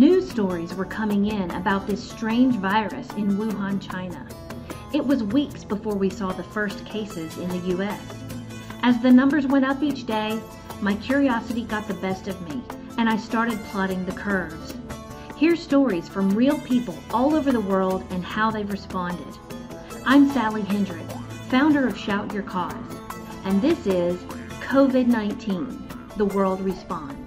News stories were coming in about this strange virus in Wuhan, China. It was weeks before we saw the first cases in the US. As the numbers went up each day, my curiosity got the best of me, and I started plotting the curves. Here's stories from real people all over the world and how they've responded. I'm Sally Hendrick, founder of Shout Your Cause, and this is COVID-19, The World Responds.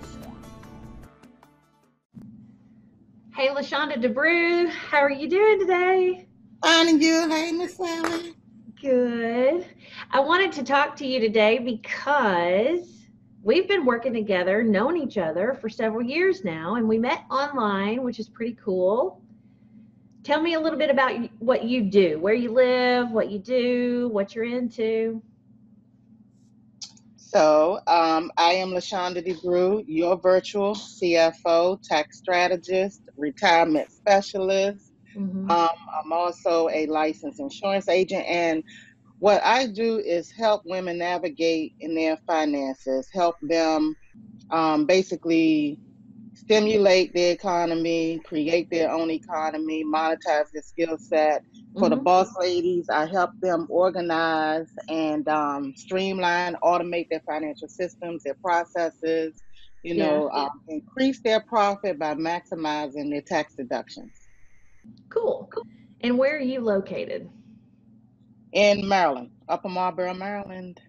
Hey, LaShonda DeBrew, how are you doing today? Fine, and you? Hey, Miss Sally. Good. I wanted to talk to you today because we've been working together, known each other for several years now, and we met online, which is pretty cool. Tell me a little bit about what you do, where you live, what you do, what you're into. So, I am LaShonda DeBrew, your virtual CFO, tax strategist, retirement specialist. I'm also a licensed insurance agent, and what I do is help women navigate in their finances, help them basically stimulate the economy, create their own economy, monetize their skill set. For the boss ladies, I help them organize and streamline, automate their financial systems, their processes, increase their profit by maximizing their tax deductions. Cool. And where are you located? In Maryland, Upper Marlboro, Maryland.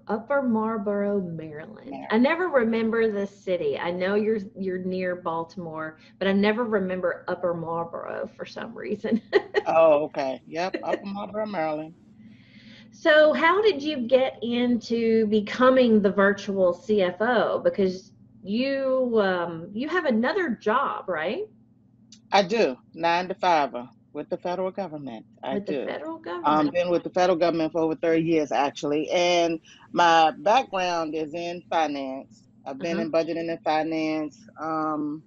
Upper Marlboro, Maryland. I never remember the city. I know you're near Baltimore, but I never remember Upper Marlboro for some reason. Oh, okay. Yep, Upper Marlboro, Maryland. So how did you get into becoming the virtual CFO? Because you have another job, right? I do, 9 to 5 with the federal government. The federal government. I've been with the federal government for over 30 years, actually. And my background is in finance. I've been in budgeting and finance, oh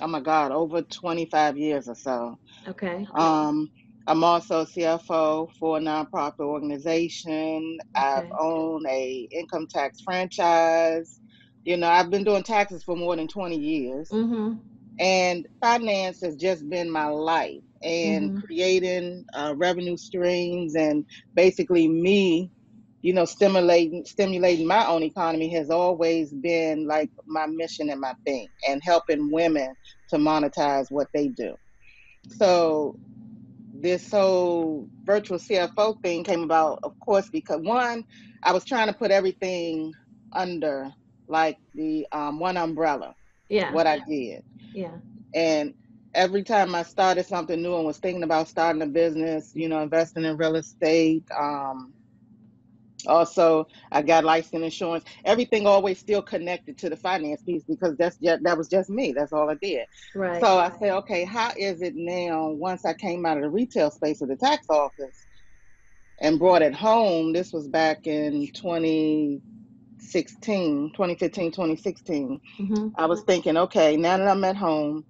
my God, over 25 years or so. Okay. I'm also CFO for a nonprofit organization. Okay. I've owned a income tax franchise. I've been doing taxes for more than 20 years. And finance has just been my life, and creating revenue streams and basically me, stimulating my own economy has always been like my mission and my thing, and helping women to monetize what they do. So this whole virtual CFO thing came about, of course, because one, I was trying to put everything under like the one umbrella. Yeah. What I did. Yeah. And every time I started something new and was thinking about starting a business, investing in real estate, also I got licensed insurance, everything always still connected to the finance piece, because that was just me. That's all I did. Right. So I said, okay, how is it now, once I came out of the retail space of the tax office and brought it home? This was back in 2015, 2016. I was thinking, okay, now that I'm at home,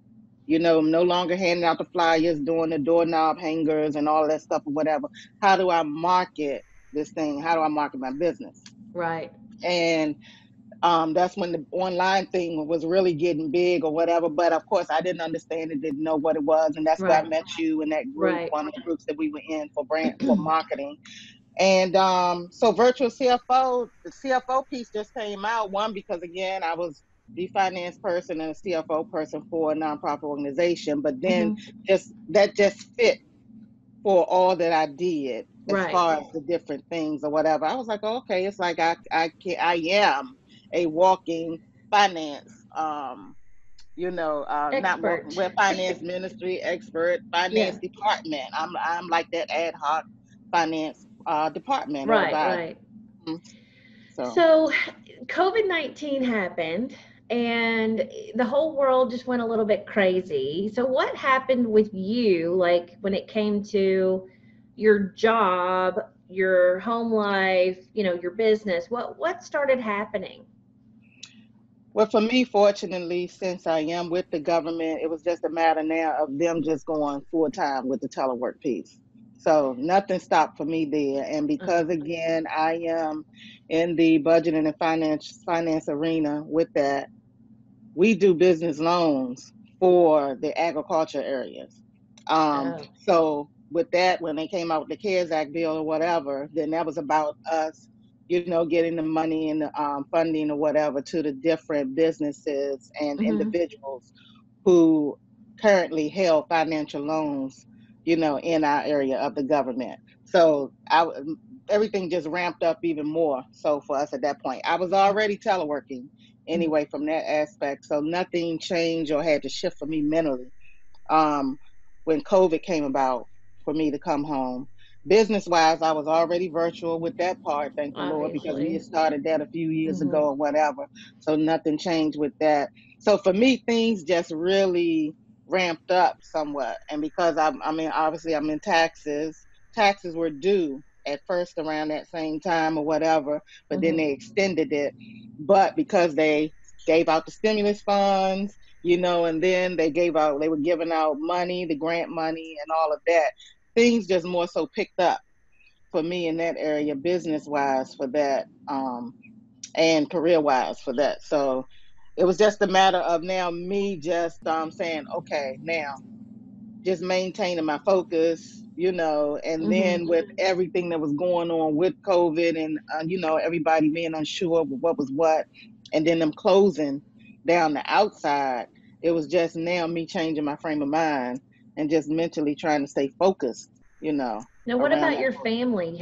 I'm no longer handing out the flyers, doing the doorknob hangers and all that stuff or whatever. How do I market this thing? How do I market my business? Right. And that's when the online thing was really getting big or whatever. But of course, I didn't understand it, didn't know what it was. And that's where I met you in that group, one of the groups that we were in for marketing. And so virtual CFO, the CFO piece just came out, one, because again, I was the finance person and a CFO person for a nonprofit organization, but then that just fit for all that I did as far as the different things or whatever. I was like, oh, okay, it's like I am a walking finance, not walking, we're finance ministry expert, finance department. I'm like that ad hoc finance department. Right. So COVID-19 happened and the whole world just went a little bit crazy. So what happened with you, like when it came to your job, your home life, your business? What started happening? Well, for me, fortunately, since I am with the government, it was just a matter now of them just going full time with the telework piece. So nothing stopped for me there. And because, again, I am in the budgeting and finance arena with that, we do business loans for the agriculture areas. So with that, when they came out with the CARES Act bill or whatever, then that was about us, getting the money and the funding or whatever to the different businesses and individuals who currently held financial loans, in our area of the government. So everything just ramped up even more. So for us at that point, I was already teleworking anyway from that aspect. So nothing changed or had to shift for me mentally. When COVID came about for me to come home. Business wise, I was already virtual with that part, thank the Lord, because we had started that a few years ago or whatever. So nothing changed with that. So for me, things just really ramped up somewhat. And because obviously I'm in taxes. Taxes were due at first around that same time or whatever, but then they extended it. But because they gave out the stimulus funds, and then they were giving out money, the grant money and all of that. Things just more so picked up for me in that area, business wise for that, and career wise for that. So it was just a matter of now me just saying, okay, now just maintaining my focus, and then with everything that was going on with COVID and, everybody being unsure of what was what, and then them closing down the outside, it was just now me changing my frame of mind and just mentally trying to stay focused, Now, what about your family?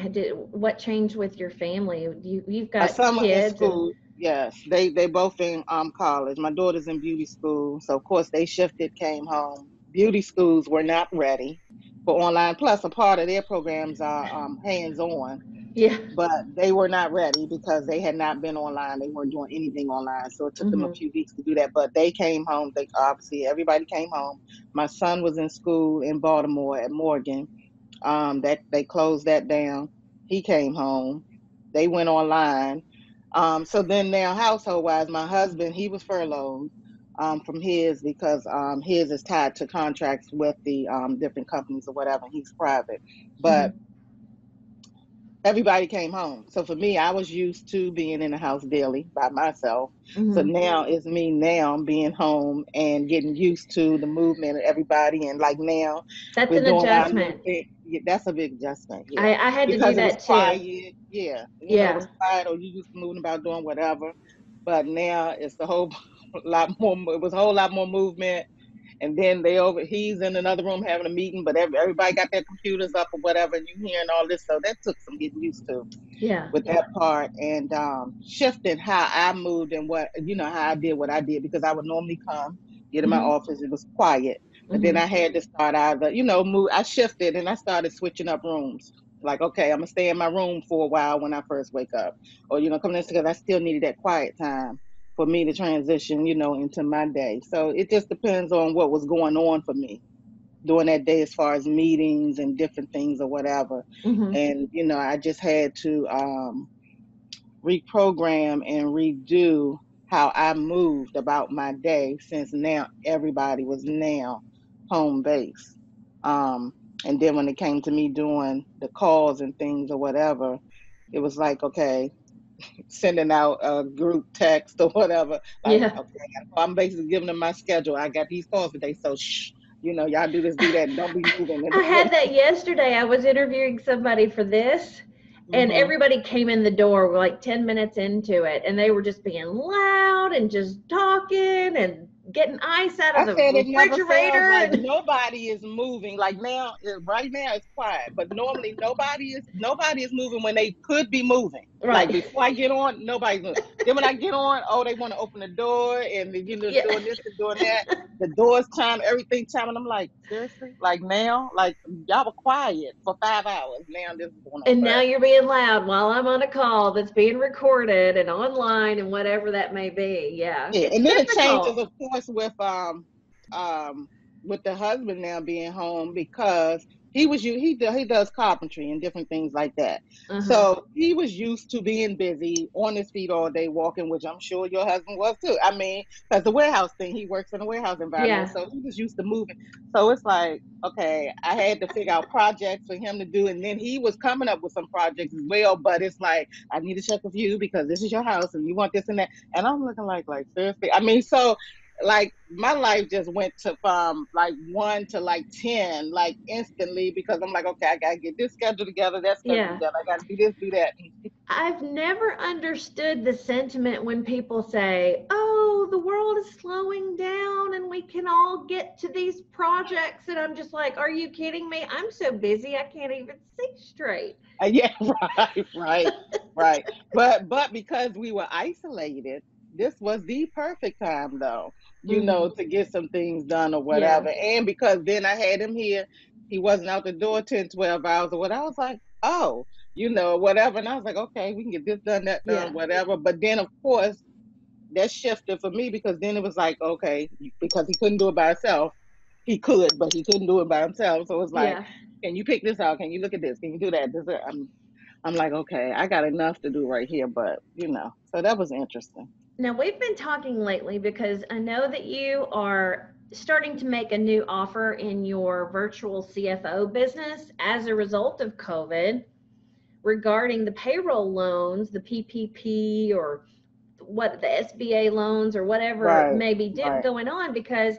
What changed with your family? You've got some kids in school. Yes, they both in college. My daughter's in beauty school, so of course they shifted, came home. Beauty schools were not ready for online. Plus, a part of their programs are hands-on. Yeah. But they were not ready because they had not been online. They weren't doing anything online, so it took them a few weeks to do that. But they came home. Obviously everybody came home. My son was in school in Baltimore at Morgan. That they closed that down. He came home. They went online. So then now household wise, my husband, he was furloughed from his because his is tied to contracts with the different companies or whatever. He's private. But everybody came home. So for me, I was used to being in the house daily by myself. So now it's me now being home and getting used to the movement of everybody. And like now, that's we're an doing adjustment. That's a big adjustment. Yeah, I had because to do it was that quiet. too. Yeah, it was quiet, or you just moving about doing whatever. But now it's a whole lot more. It was a whole lot more movement. And then he's in another room having a meeting, but everybody got their computers up or whatever, and you hearing all this. So that took some getting used to with that part, and shifting how I moved and how I did what I did, because I would normally get in my office. It was quiet, but then I had to start either, move. I shifted and I started switching up rooms. Like, okay, I'm gonna stay in my room for a while when I first wake up, or come in, because I still needed that quiet time for me to transition, into my day. So it just depends on what was going on for me during that day as far as meetings and different things or whatever. And, I just had to reprogram and redo how I moved about my day, since now everybody was now home based. And then when it came to me doing the calls and things or whatever, it was like, okay, sending out a group text or whatever. Like, okay, I'm basically giving them my schedule. I got these calls today, so shh, y'all do this, do that, and don't be moving. I had that yesterday. I was interviewing somebody for this, and everybody came in the door like 10 minutes into it, and they were just being loud and just talking and getting ice out of the refrigerator. Like nobody is moving. Like now, right now it's quiet, but normally nobody is moving when they could be moving. Right. Like before I get on, nobody's moving. Then when I get on, they want to open the door and doing this and doing that. The doors chime, everything chiming. I'm like, seriously? Like now, like y'all were quiet for 5 hours. Now this is going on. And now you're being loud while I'm on a call that's being recorded and online and whatever that may be. Yeah. Yeah, and then it changes, of course, with the husband now being home, because he does carpentry and different things like that. So he was used to being busy on his feet all day walking, which I'm sure your husband was too. I mean, because the warehouse thing, he works in a warehouse environment, so he was used to moving. So it's like, okay, I had to figure out projects for him to do, and then he was coming up with some projects as well. But it's like, I need to check with you because this is your house and you want this and that, and I'm looking like seriously. I mean, so like my life just went to from like 1 to like 10, like instantly, because I'm like, okay, I gotta get this schedule together, that schedule Yeah. together. I gotta do this, do that. I've never understood the sentiment when people say, oh, the world is slowing down and we can all get to these projects. And I'm just like, are you kidding me? I'm so busy, I can't even see straight. Yeah, right. But because we were isolated, this was the perfect time though, to get some things done or Yeah. whatever. And because then I had him here, he wasn't out the door 10, 12 hours or what. I was like, oh, whatever. And I was like, okay, we can get this done, that Yeah. done, whatever. But then of course that shifted for me, because then it was like, okay, because he couldn't do it by himself. He could, but he couldn't do it by himself. So it was like, Yeah. can you pick this out? Can you look at this? Can you do that? I'm like, okay, I got enough to do right here, but so that was interesting. Now, we've been talking lately because I know that you are starting to make a new offer in your virtual CFO business as a result of COVID regarding the payroll loans, the PPP, or what the SBA loans or whatever may be going on, because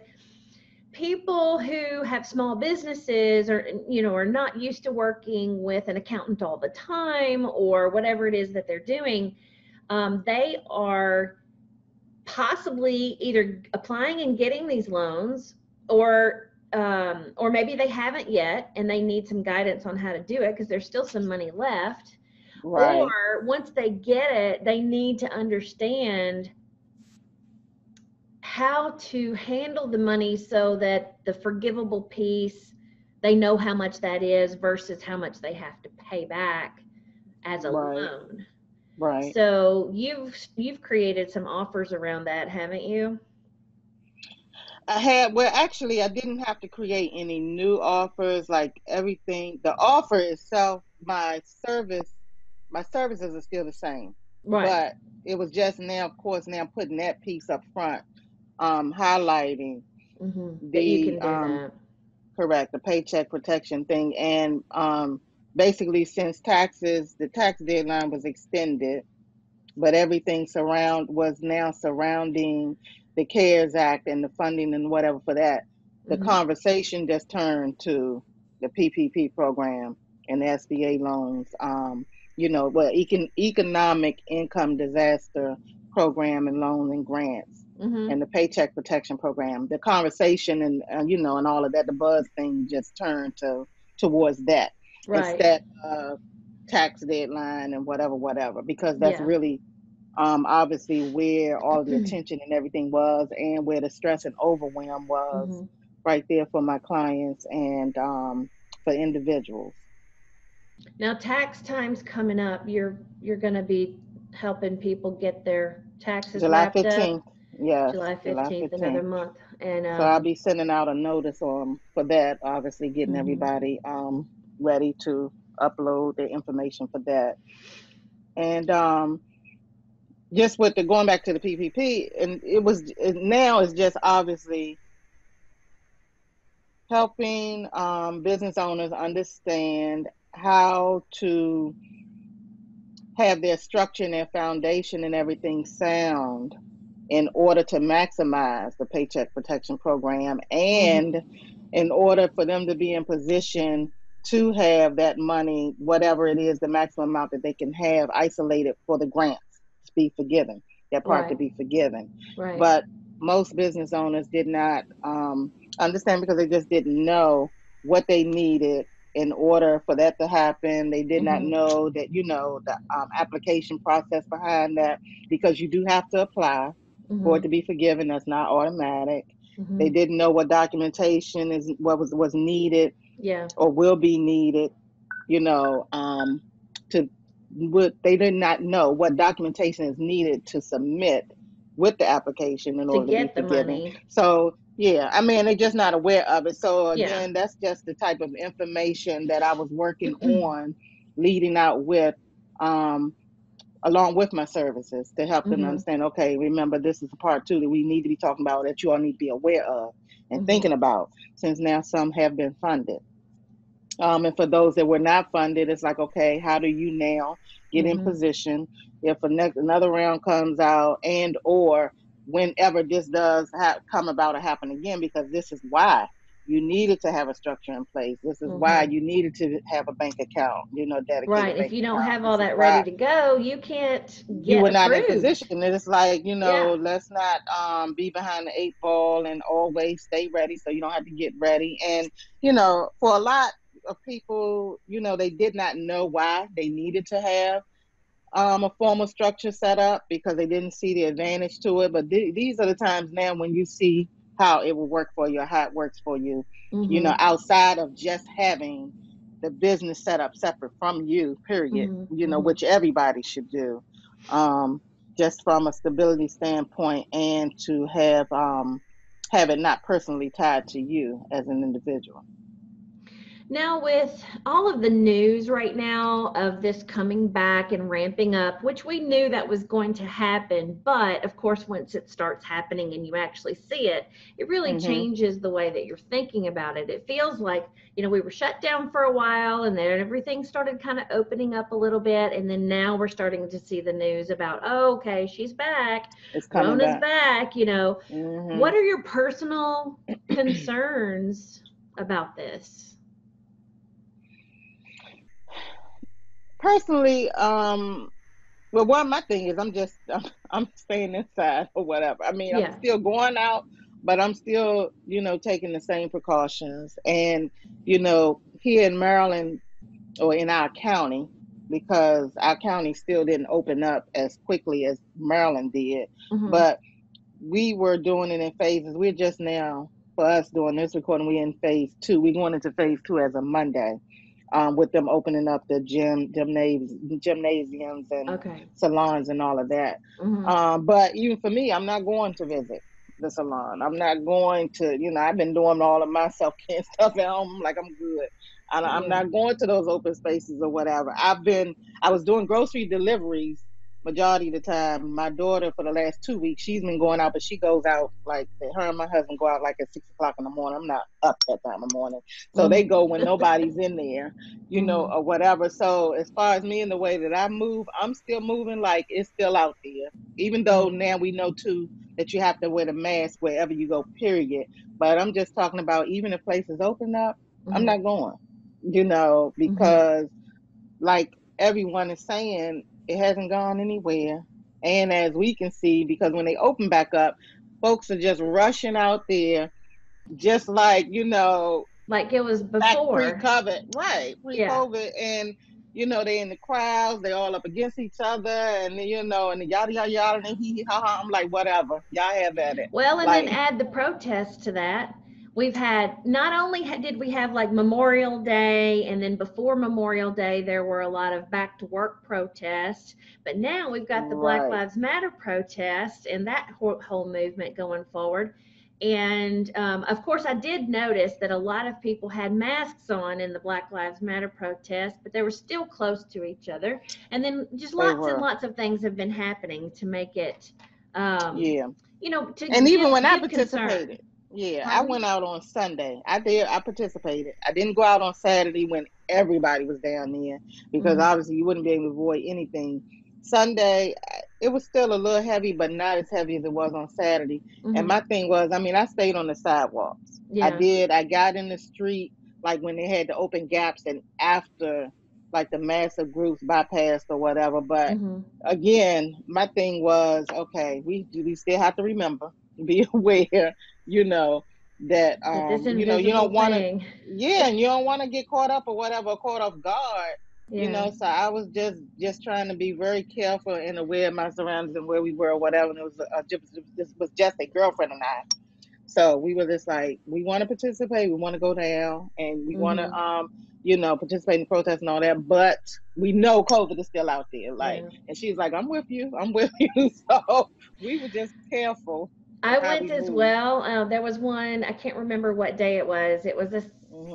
people who have small businesses are not used to working with an accountant all the time or whatever it is that they're doing. They are possibly either applying and getting these loans, or maybe they haven't yet and they need some guidance on how to do it because there's still some money left. Right. Or once they get it, they need to understand how to handle the money so that the forgivable piece, they know how much that is versus how much they have to pay back as a loan. Right. So you've created some offers around that, haven't you? Well, actually, I didn't have to create any new offers. Like everything, the offer itself, my services are still the same. Right. But it was just now, of course, now putting that piece up front, highlighting that you can do that. Correct, the Paycheck Protection thing. And basically, since the tax deadline was extended, but everything was now surrounding the CARES Act and the funding and whatever for that. The conversation just turned to the PPP program and the SBA loans, economic income disaster program and loans and grants, and the Paycheck Protection Program. The conversation and and all of that, the buzz thing just turned towards that instead of tax deadline and whatever, because that's really obviously where all the attention and everything was, and where the stress and overwhelm was right there for my clients and for individuals. Now, tax time's coming up. You're going to be helping people get their taxes July wrapped 15th. up. Yes, July 15th, another month. And so I'll be sending out a notice for that, obviously getting everybody ready to upload their information for that. And just with going back to the PPP, and now it's just obviously helping business owners understand how to have their structure and their foundation and everything sound in order to maximize the Paycheck Protection Program, and in order for them to be in position to have that money, whatever it is, the maximum amount that they can have isolated for the grants to be forgiven, that part to be forgiven. Right. But most business owners did not understand, because they just didn't know what they needed in order for that to happen. They did not know that, the application process behind that, because you do have to apply for it to be forgiven. That's not automatic. They didn't know what documentation is, what was needed, or will be needed, they did not know what documentation is needed to submit with the application in order to be forgiven. Money. So yeah, they're just not aware of it. So again, that's just the type of information that I was working on, leading out with, along with my services, to help them understand, okay, remember, this is a part two that we need to be talking about, that you all need to be aware of and thinking about, since now some have been funded. And for those that were not funded, it's like, okay, how do you now get in position if another round comes out, and or whenever this does come about or happen again, because this is why you needed to have a structure in place. This is why you needed to have a bank account, dedicated Right. If bank you don't account. have all This is that ready why to go, you can't you get were not in approved. position. And it's like, Yeah. let's not be behind the eight ball and always stay ready so you don't have to get ready. And, for a lot of people, they did not know why they needed to have a formal structure set up because they didn't see the advantage to it. But these are the times now when you see how it will work for you, or how it works for you, outside of just having the business set up separate from you, period, which everybody should do, just from a stability standpoint, and to have it not personally tied to you as an individual. Now, with all of the news right now of this coming back and ramping up, which we knew that was going to happen, but of course, once it starts happening and you actually see it, it really changes the way that you're thinking about it. It feels like, we were shut down for a while and then everything started kind of opening up a little bit. And then now we're starting to see the news about, oh, okay, she's back. It's coming Rona's back. What are your personal concerns about this? Personally, my thing is I'm staying inside or whatever. I mean, I'm still going out, but I'm still, taking the same precautions. And, here in Maryland, or in our county, because our county still didn't open up as quickly as Maryland did, but we were doing it in phases. We're just now, for us doing this recording, we're in phase 2. We're going into phase 2 as of Monday. With them opening up the gymnasiums and salons and all of that. But even for me, I'm not going to visit the salon. I'm not going to, I've been doing all of my self-care stuff at home. Like, I'm good. I'm not going to those open spaces or whatever. I was doing grocery deliveries majority of the time. My daughter, for the last 2 weeks, she's been going out, but she goes out like, her and my husband go out like at 6 o'clock in the morning. I'm not up that time of morning. So they go when nobody's in there, or whatever. So as far as me and the way that I move, I'm still moving like it's still out there. Even though now we know too that you have to wear the mask wherever you go, period. But I'm just talking about, even if places open up, I'm not going, because like everyone is saying, it hasn't gone anywhere. And as we can see, because when they open back up, folks are just rushing out there, just like, like it was before. Back pre-COVID, right? Pre-COVID, and they in the crowds, they all up against each other, and and the yada yada yada, and hee hee ha ha. I'm like, whatever, y'all have at it. Well, and then add the protests to that. We've had, not only did we have like Memorial Day, and then before Memorial Day, there were a lot of back to work protests, but now we've got the Black Lives Matter protest and that whole movement going forward. And of course, I did notice that a lot of people had masks on in the Black Lives Matter protest, but they were still close to each other. And then just lots and lots of things have been happening to make it, and even when I participated, I went out on Sunday. I participated. I didn't go out on Saturday when everybody was down there, because obviously you wouldn't be able to avoid anything. Sunday, it was still a little heavy, but not as heavy as it was on Saturday. And my thing was, I stayed on the sidewalks. I did. I got in the street, like when they had to open gaps, and after like the massive groups bypassed or whatever. But again, my thing was, okay, we still have to remember, be aware, that you don't want to, and you don't want to get caught up or whatever, caught off guard. So I was just trying to be very careful and aware of my surroundings and where we were or whatever. And this was just a girlfriend and I. So we were just like, we want to participate, we want to go down, and we want to participate in the protest and all that, but we know COVID is still out there. Like, and she's like, I'm with you. So we were just careful. I went as well. There was one, I can't remember what day it was. It was a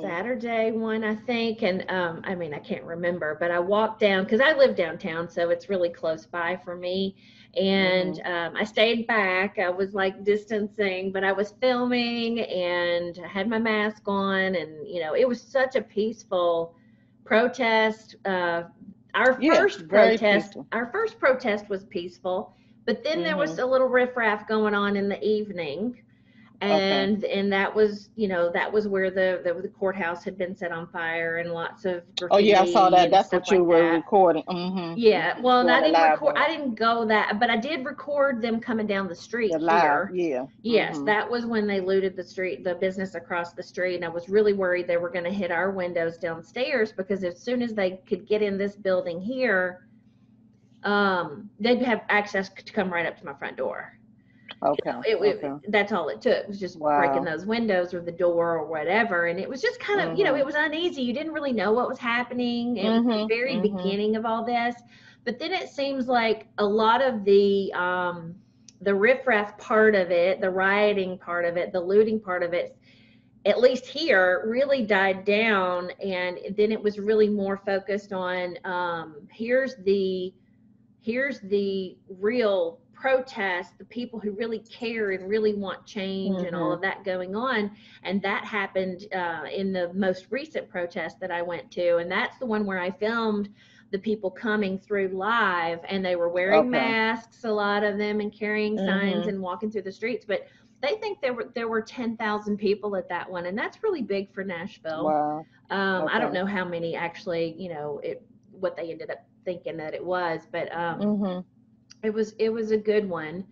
Saturday one, I think. And I can't remember, but I walked down, because I live downtown, so it's really close by for me. And I stayed back. I was like distancing, but I was filming and I had my mask on. And, it was such a peaceful protest. Our first protest was peaceful. But then there was a little riffraff going on in the evening. And that was, that was where the courthouse had been set on fire, and lots of Oh yeah, I saw graffiti that. and That's stuff what you like were that. recording. Yeah, well, and I Doing a didn't live record. on I it. didn't go that, but I did record them coming down the street The live, here. yeah. Yes, that was when they looted the business across the street, and I was really worried they were going to hit our windows downstairs, because as soon as they could get in this building here, they'd have access to come right up to my front door. Okay. That's all it took, was just breaking those windows or the door or whatever. And it was just kind of, it was uneasy. You didn't really know what was happening. It was the very beginning of all this. But then it seems like a lot of the riffraff part of it, the rioting part of it, the looting part of it, at least here, really died down. And then it was really more focused on here's the real protest, the people who really care and really want change and all of that going on. And that happened in the most recent protest that I went to. And that's the one where I filmed the people coming through live, and they were wearing masks, a lot of them, and carrying signs and walking through the streets. But they think there were 10,000 people at that one, and that's really big for Nashville. Wow. I don't know how many actually, what they ended up thinking that it was, but it was a good one.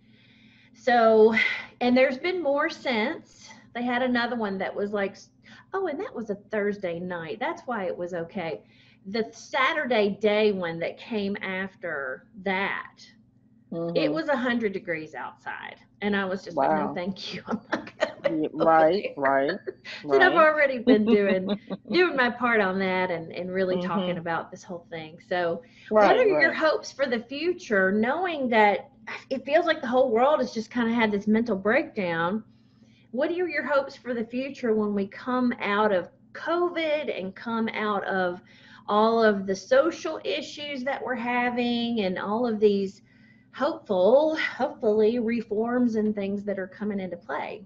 So, and there's been more since. They had another one that was like, oh, and that was a Thursday night. That's why it was okay. The Saturday day one that came after that, it was 100 degrees outside, and I was just like, no, thank you. I'm not gonna right. So I've already been doing my part on that, and really talking about this whole thing. So what are your hopes for the future, knowing that it feels like the whole world has just kind of had this mental breakdown? What are your hopes for the future when we come out of COVID and come out of all of the social issues that we're having, and all of these hopefully reforms and things that are coming into play?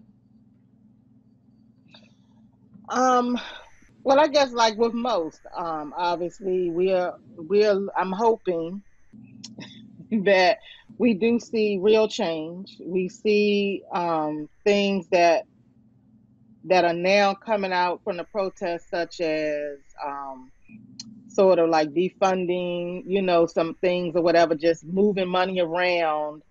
Well, I guess like with most, obviously I'm hoping that we do see real change. We see things that are now coming out from the protests, such as sort of like defunding, some things or whatever, just moving money around,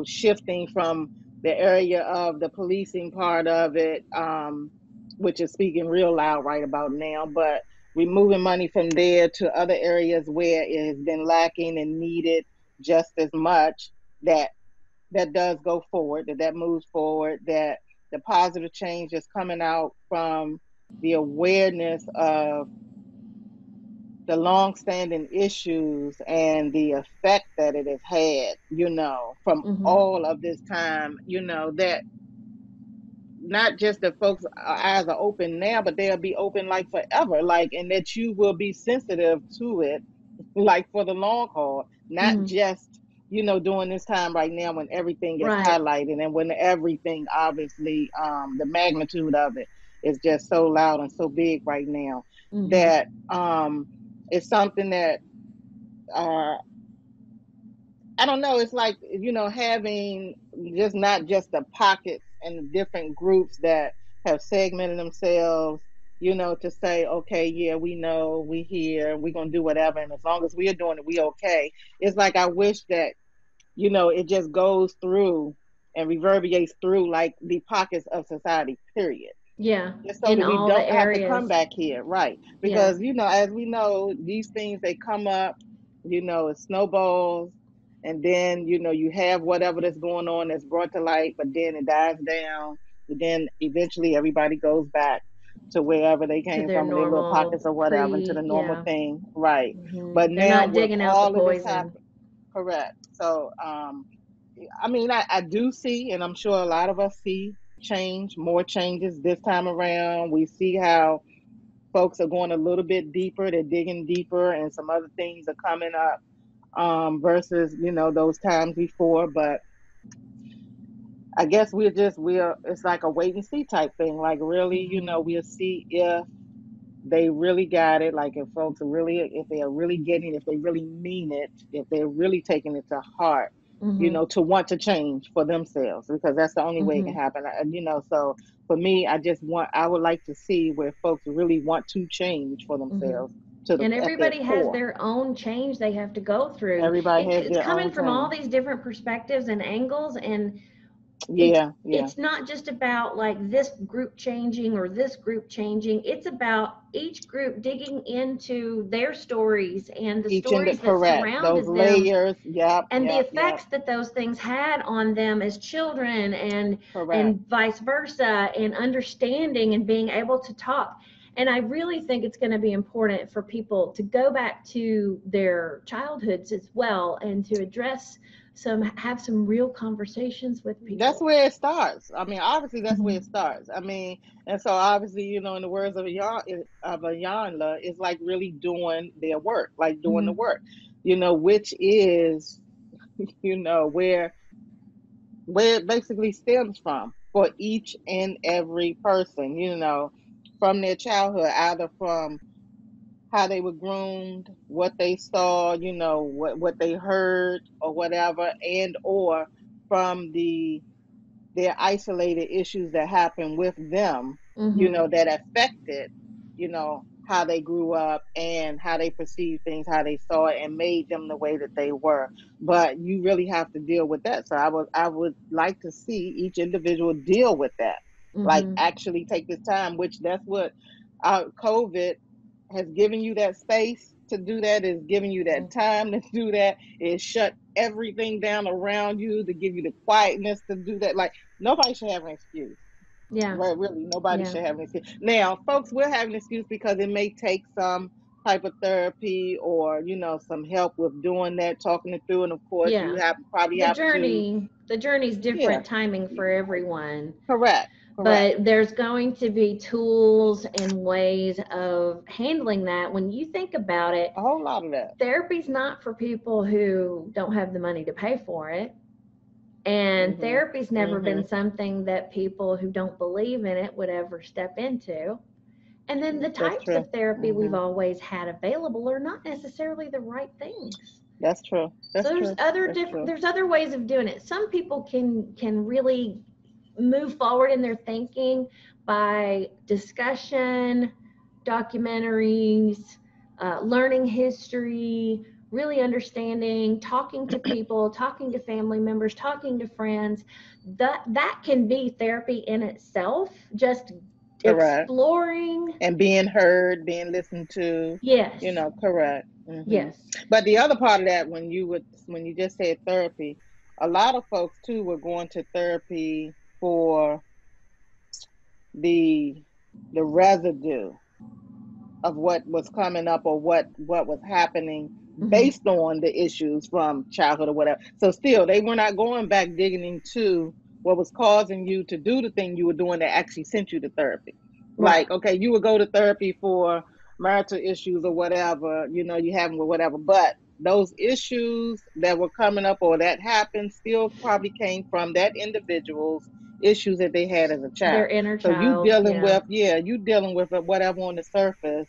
shifting from the area of the policing part of it, which is speaking real loud right about now, but removing money from there to other areas where it has been lacking and needed just as much, that does go forward, that moves forward, that the positive change is coming out from the awareness of the long-standing issues and the effect that it has had, from all of this time, that not just that folks' eyes are open now, but they'll be open like forever, and that you will be sensitive to it, like for the long haul, not just, during this time right now when everything is highlighted and when everything, obviously, the magnitude of it is just so loud and so big right now, that it's something that I don't know. It's like, having just not just the pockets and the different groups that have segmented themselves, to say, okay, yeah, we know, we here, we're going to do whatever. And as long as we are doing it, we okay. It's like, I wish that, it just goes through and reverberates through like the pockets of society, period. Yeah. Just so that we don't have to come back here. Right. Because, as we know, these things, they come up, it snowballs. And then, you have whatever that's going on that's brought to light, but then it dies down. And then eventually everybody goes back to wherever they came from, in their little pockets or whatever, into the normal thing. Right. But they're now not with digging out all the of poison. this happening, correct. So, I mean, I do see, and I'm sure a lot of us see change, more changes this time around. We see how folks are going a little bit deeper, they're digging deeper, and some other things are coming up, versus, those times before. But I guess it's like a wait and see type thing. Like, really, we'll see if they really got it. Like, if they are really getting it, if they really mean it, if they're really taking it to heart, to want to change for themselves, because that's the only way it can happen. So for me, I would like to see where folks really want to change for themselves and at their everybody has core. their own change they have to go through. Everybody has It's their coming own from all change. these different perspectives and angles, and Yeah. it's not just about like this group changing or this group changing. It's about each group digging into their stories and the stories that Correct. Those surrounded them, layers. Yep. and the Yep. effects Yep. that those things had on them as children, Correct. and vice versa, and understanding and being able to talk. And I really think it's going to be important for people to go back to their childhoods as well, and to have some real conversations with people. That's where it starts. I mean, obviously, that's where it starts. I mean, and so obviously, in the words of Ayanla, it's like really doing their work, like doing the work, which is, where it basically stems from for each and every person, from their childhood, either from how they were groomed, what they saw, what they heard or whatever, and or from their isolated issues that happened with them, that affected, how they grew up and how they perceived things, how they saw it, and made them the way that they were. But you really have to deal with that. So I would like to see each individual deal with that, like actually take this time, which that's what COVID has given you, that space to do that, is giving you that time to do that. It shut everything down around you to give you the quietness to do that. Like, nobody should have an excuse. Yeah. Right, really, nobody should have an excuse. Now, folks will have an excuse because it may take some type of therapy or, some help with doing that, talking it through. And of course, you probably have to. The journey's different timing for everyone. Correct. But there's going to be tools and ways of handling that. When you think about it, a whole lot of that. Therapy's not for people who don't have the money to pay for it. And therapy's never been something that people who don't believe in it would ever step into. And then the types of therapy we've always had available are not necessarily the right things. That's true. There's other ways of doing it. Some people can really move forward in their thinking by discussion, documentaries, learning history, really understanding, talking to people, talking to family members, talking to friends. That can be therapy in itself, just exploring. And being heard, being listened to. Yes. Correct. Yes. But the other part of that, when you just said therapy, a lot of folks too were going to therapy for the residue of what was coming up or what was happening based on the issues from childhood or whatever. So still, they were not going back digging into what was causing you to do the thing you were doing that actually sent you to therapy. Right. Like, okay, you would go to therapy for marital issues or whatever, you have them or whatever, but those issues that were coming up or that happened still probably came from that individual's issues that they had as a child. Their inner child. So you dealing with whatever on the surface,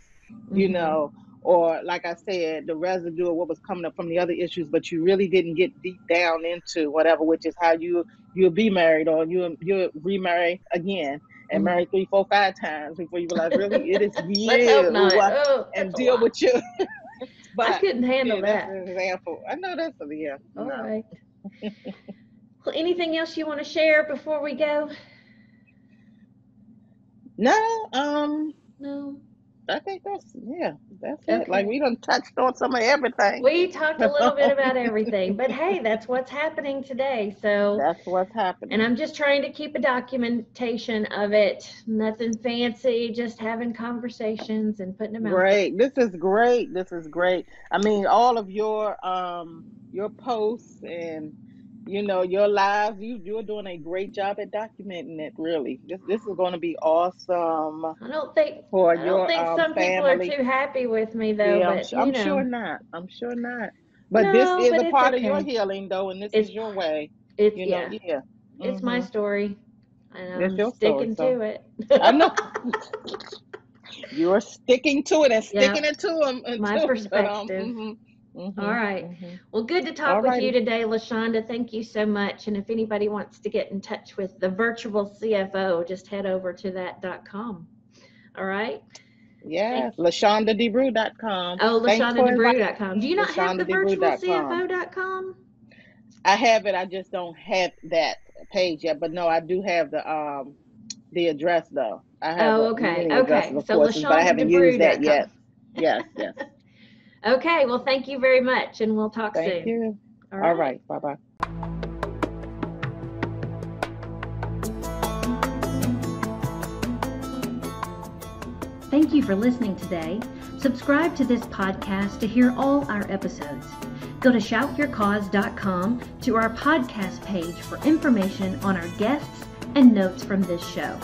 or like I said, the residue of what was coming up from the other issues, but you really didn't get deep down into whatever, which is how you'll be married, or you'll remarry again and marry 3, 4, 5 times before you realize really it is you and deal with you. But I couldn't handle that. That's an example. I know that's all right. Well, anything else you want to share before we go? No. No. I think that's it. Like, we done touched on some of everything. We talked a little bit about everything, but hey, that's what's happening today. So that's what's happening. And I'm just trying to keep a documentation of it. Nothing fancy, just having conversations and putting them out. Great. This is great. I mean, all of your posts and your lives, you're doing a great job at documenting it. Really, this is going to be awesome. I don't think some people are too happy with me though. Yeah, but I'm sure not. But this is a part of your healing though, and this is your way. It's my story, and I'm sticking to it. I know. You're sticking to it and sticking it to them. My perspective. Mm-hmm. All right. Mm-hmm. Well, good to talk with you today, LaShonda. Thank you so much. And if anybody wants to get in touch with the virtual CFO, just head over to that.com. All right. Yes, LaShondaDeBrew.com. Oh, LaShondaDeBrew.com. Do you not have the virtual CFO.com? I have it. I just don't have that page yet. But no, I do have the address though. I have many addresses, of course, but I haven't used that yet. Yes, yes. Okay. Well, thank you very much, and we'll talk soon. Thank you. All right. Bye-bye. Thank you for listening today. Subscribe to this podcast to hear all our episodes. Go to shoutyourcause.com to our podcast page for information on our guests and notes from this show.